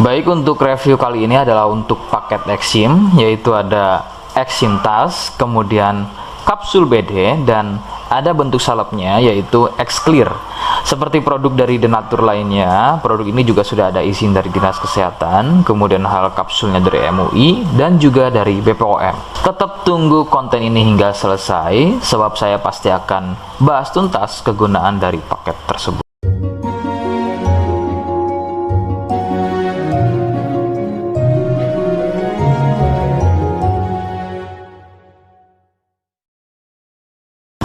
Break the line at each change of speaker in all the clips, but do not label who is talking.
Baik, untuk review kali ini adalah untuk paket Exim, yaitu ada Exim tas, kemudian kapsul BD, dan ada bentuk salepnya yaitu X-Clear. Seperti produk dari Denatur lainnya, produk ini juga sudah ada izin dari Dinas Kesehatan, kemudian hal kapsulnya dari MUI dan juga dari BPOM. Tetap tunggu konten ini hingga selesai, sebab saya pasti akan bahas tuntas kegunaan dari paket tersebut.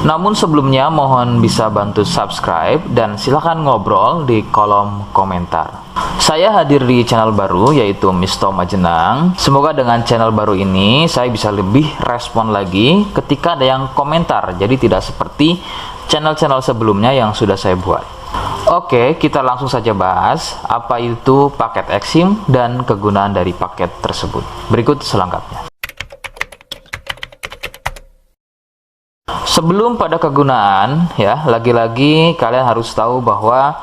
Namun sebelumnya mohon bisa bantu subscribe dan silahkan ngobrol di kolom komentar. Saya hadir di channel baru yaitu Misto Majenang. Semoga dengan channel baru ini saya bisa lebih respon lagi ketika ada yang komentar. Jadi tidak seperti channel-channel sebelumnya yang sudah saya buat. Oke, kita langsung saja bahas apa itu paket Exim dan kegunaan dari paket tersebut. Berikut selengkapnya. Sebelum pada kegunaan, ya, lagi-lagi kalian harus tahu bahwa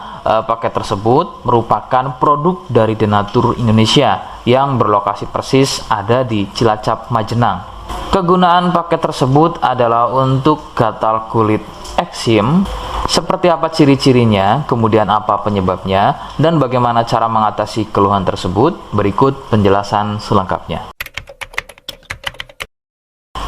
paket tersebut merupakan produk dari Denatur Indonesia yang berlokasi persis ada di Cilacap, Majenang. Kegunaan paket tersebut adalah untuk gatal kulit eksim. Seperti apa ciri-cirinya, kemudian apa penyebabnya, dan bagaimana cara mengatasi keluhan tersebut. Berikut penjelasan selengkapnya.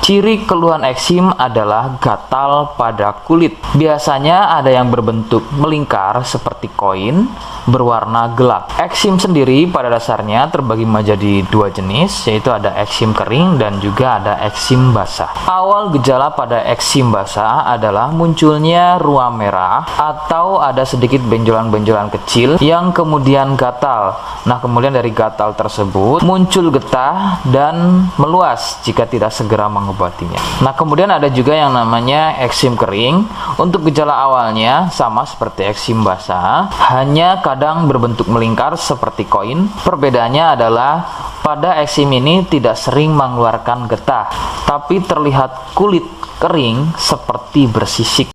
Ciri keluhan eksim adalah gatal pada kulit. Biasanya ada yang berbentuk melingkar seperti koin, berwarna gelap. Eksim sendiri pada dasarnya terbagi menjadi dua jenis, yaitu ada eksim kering dan juga ada eksim basah. Awal gejala pada eksim basah adalah munculnya ruam merah atau ada sedikit benjolan-benjolan kecil yang kemudian gatal. Nah, kemudian dari gatal tersebut muncul getah dan meluas jika tidak segera mengobatinya. Nah, kemudian ada juga yang namanya eksim kering. Untuk gejala awalnya sama seperti eksim basah, hanya kadang berbentuk melingkar seperti koin. Perbedaannya adalah pada eksim ini tidak sering mengeluarkan getah, tapi terlihat kulit kering seperti bersisik.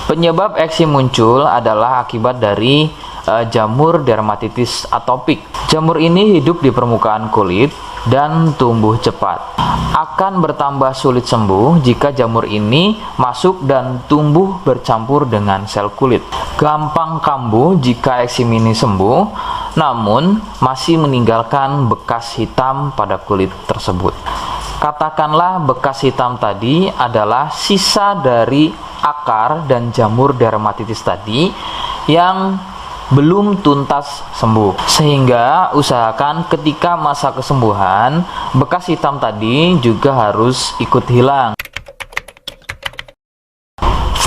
Penyebab eksim muncul adalah akibat dari jamur dermatitis atopik. Jamur ini hidup di permukaan kulit dan tumbuh cepat. Akan bertambah sulit sembuh jika jamur ini masuk dan tumbuh bercampur dengan sel kulit. Gampang kambuh jika eksim ini sembuh, namun masih meninggalkan bekas hitam pada kulit tersebut. Katakanlah bekas hitam tadi adalah sisa dari akar dan jamur dermatitis tadi yang belum tuntas sembuh, sehingga usahakan ketika masa kesembuhan bekas hitam tadi juga harus ikut hilang.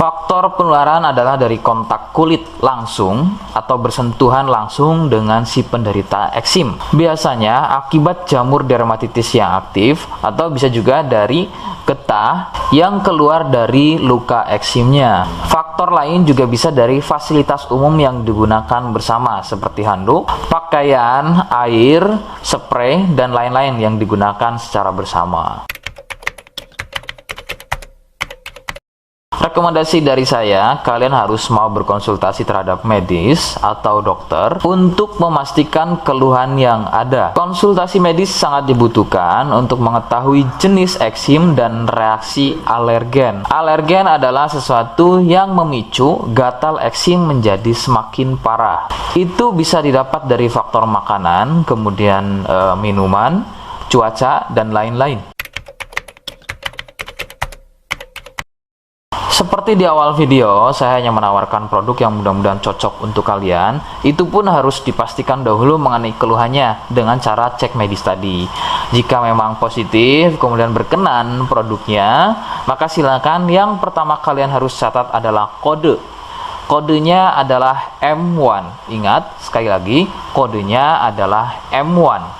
Faktor penularan adalah dari kontak kulit langsung atau bersentuhan langsung dengan si penderita eksim. Biasanya akibat jamur dermatitis yang aktif atau bisa juga dari getah yang keluar dari luka eksimnya. Faktor lain juga bisa dari fasilitas umum yang digunakan bersama seperti handuk, pakaian, air, spray, dan lain-lain yang digunakan secara bersama. Rekomendasi dari saya, kalian harus mau berkonsultasi terhadap medis atau dokter untuk memastikan keluhan yang ada. Konsultasi medis sangat dibutuhkan untuk mengetahui jenis eksim dan reaksi alergen. Alergen adalah sesuatu yang memicu gatal eksim menjadi semakin parah. Itu bisa didapat dari faktor makanan, kemudian minuman, cuaca, dan lain-lain. Seperti di awal video, saya hanya menawarkan produk yang mudah-mudahan cocok untuk kalian. Itu pun harus dipastikan dahulu mengenai keluhannya dengan cara cek medis tadi. Jika memang positif, kemudian berkenan produknya, maka silakan yang pertama kalian harus catat adalah kode. Kodenya adalah M1. Ingat, sekali lagi, kodenya adalah M1.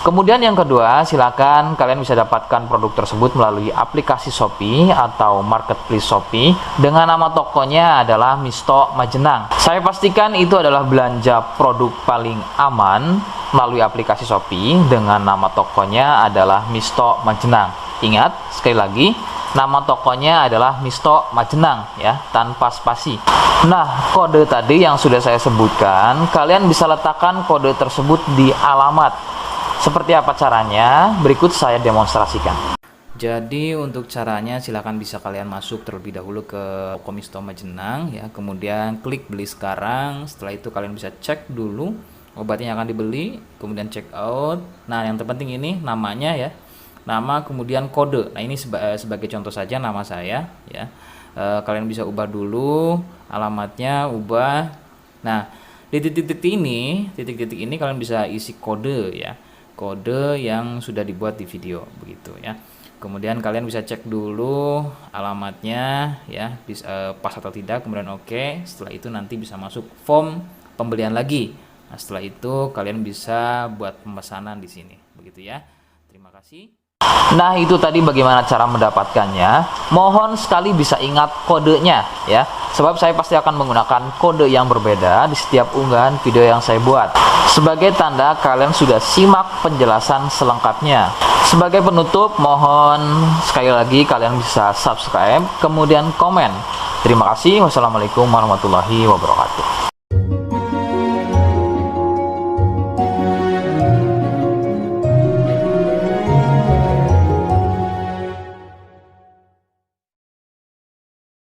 Kemudian yang kedua, silakan kalian bisa dapatkan produk tersebut melalui aplikasi Shopee atau marketplace Shopee dengan nama tokonya adalah Misto Majenang. Saya pastikan itu adalah belanja produk paling aman melalui aplikasi Shopee dengan nama tokonya adalah Misto Majenang. Ingat, sekali lagi, Nama tokonya adalah Misto Majenang ya, tanpa spasi. Nah, kode tadi yang sudah saya sebutkan, kalian bisa letakkan kode tersebut di alamat. Seperti apa caranya? Berikut saya demonstrasikan. Jadi untuk caranya silahkan bisa kalian masuk terlebih dahulu ke toko Misto Majenang ya, kemudian klik beli sekarang. Setelah itu kalian bisa cek dulu obatnya yang akan dibeli, kemudian check out. Nah, yang terpenting ini namanya ya, nama kemudian kode. Nah, ini sebagai contoh saja nama saya ya. Kalian bisa ubah dulu alamatnya, ubah. Nah, di titik-titik ini kalian bisa isi kode ya, kode yang sudah dibuat di video begitu ya. Kemudian kalian bisa cek dulu alamatnya ya, pas atau tidak, kemudian oke. Setelah itu nanti bisa masuk form pembelian lagi. Nah, setelah itu kalian bisa buat pemesanan di sini begitu ya. Terima kasih. Nah, itu tadi bagaimana cara mendapatkannya. Mohon sekali bisa ingat kodenya ya, sebab saya pasti akan menggunakan kode yang berbeda di setiap unggahan video yang saya buat. Sebagai tanda kalian sudah simak penjelasan selengkapnya. Sebagai penutup, mohon sekali lagi kalian bisa subscribe, kemudian komen. Terima kasih. Wassalamualaikum warahmatullahi wabarakatuh.